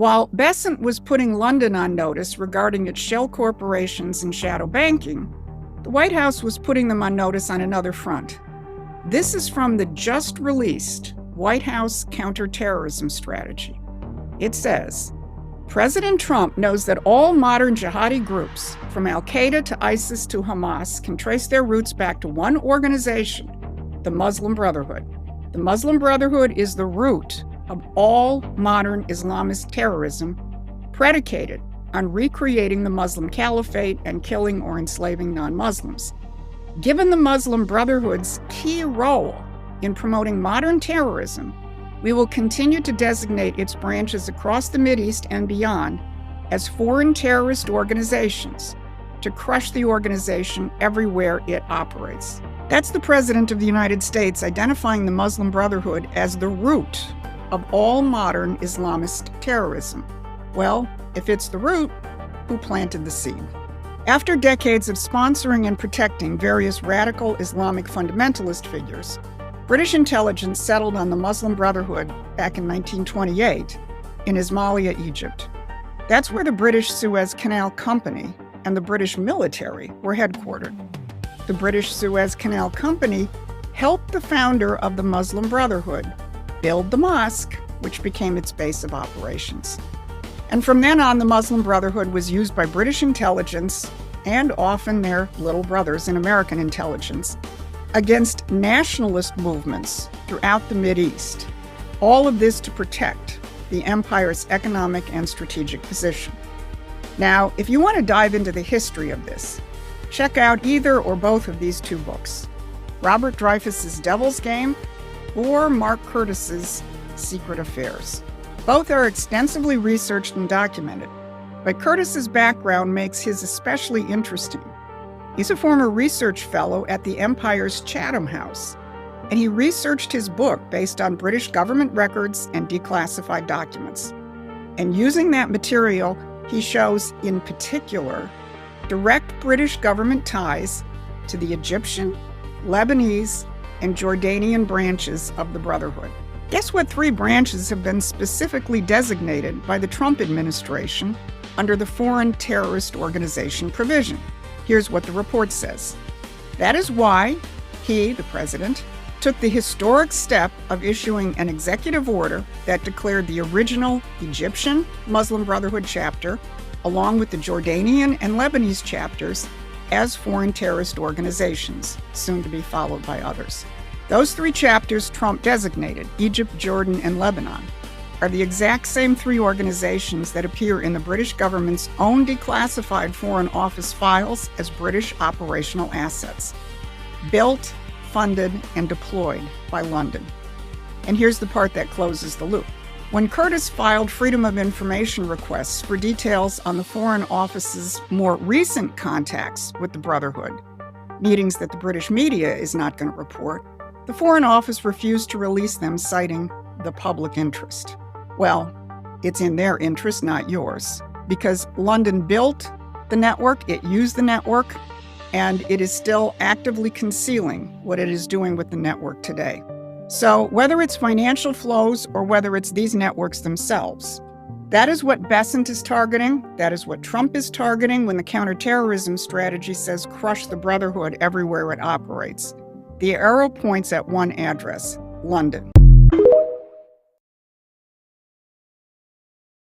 While Besant was putting London on notice regarding its shell corporations and shadow banking, the White House was putting them on notice on another front. This is from the just-released White House counterterrorism strategy. It says, President Trump knows that all modern jihadi groups, from al-Qaeda to ISIS to Hamas, can trace their roots back to one organization, the Muslim Brotherhood. The Muslim Brotherhood is the root of all modern Islamist terrorism, predicated on recreating the Muslim caliphate and killing or enslaving non-Muslims. Given the Muslim Brotherhood's key role in promoting modern terrorism, we will continue to designate its branches across the Mideast and beyond as foreign terrorist organizations to crush the organization everywhere it operates. That's the President of the United States identifying the Muslim Brotherhood as the root of all modern Islamist terrorism. Well, if it's the root, who planted the seed? After decades of sponsoring and protecting various radical Islamic fundamentalist figures, British intelligence settled on the Muslim Brotherhood back in 1928 in Ismailia, Egypt. That's where the British Suez Canal Company and the British military were headquartered. The British Suez Canal Company helped the founder of the Muslim Brotherhood build the mosque, which became its base of operations. And from then on, the Muslim Brotherhood was used by British intelligence, and often their little brothers in American intelligence, against nationalist movements throughout the Mideast. All of this to protect the empire's economic and strategic position. Now, if you want to dive into the history of this, check out either or both of these two books, Robert Dreyfuss's Devil's Game or Mark Curtis's Secret Affairs. Both are extensively researched and documented, but Curtis's background makes his especially interesting. He's a former research fellow at the Empire's Chatham House, and he researched his book based on British government records and declassified documents. And using that material, he shows, in particular, direct British government ties to the Egyptian, Lebanese, and Jordanian branches of the Brotherhood. Guess what three branches have been specifically designated by the Trump administration under the Foreign Terrorist Organization provision? Here's what the report says. That is why he, the president, took the historic step of issuing an executive order that declared the original Egyptian Muslim Brotherhood chapter, along with the Jordanian and Lebanese chapters, as foreign terrorist organizations, soon to be followed by others. Those three chapters Trump designated, Egypt, Jordan, and Lebanon, are the exact same three organizations that appear in the British government's own declassified Foreign Office files as British operational assets, built, funded, and deployed by London. And here's the part that closes the loop. When Curtis filed Freedom of Information requests for details on the Foreign Office's more recent contacts with the Brotherhood, meetings that the British media is not going to report, the Foreign Office refused to release them, citing the public interest. Well, it's in their interest, not yours, because London built the network, it used the network, and it is still actively concealing what it is doing with the network today. So whether it's financial flows or whether it's these networks themselves, that is what Besant is targeting. That is what Trump is targeting when the counterterrorism strategy says crush the Brotherhood everywhere it operates. The arrow points at one address, London.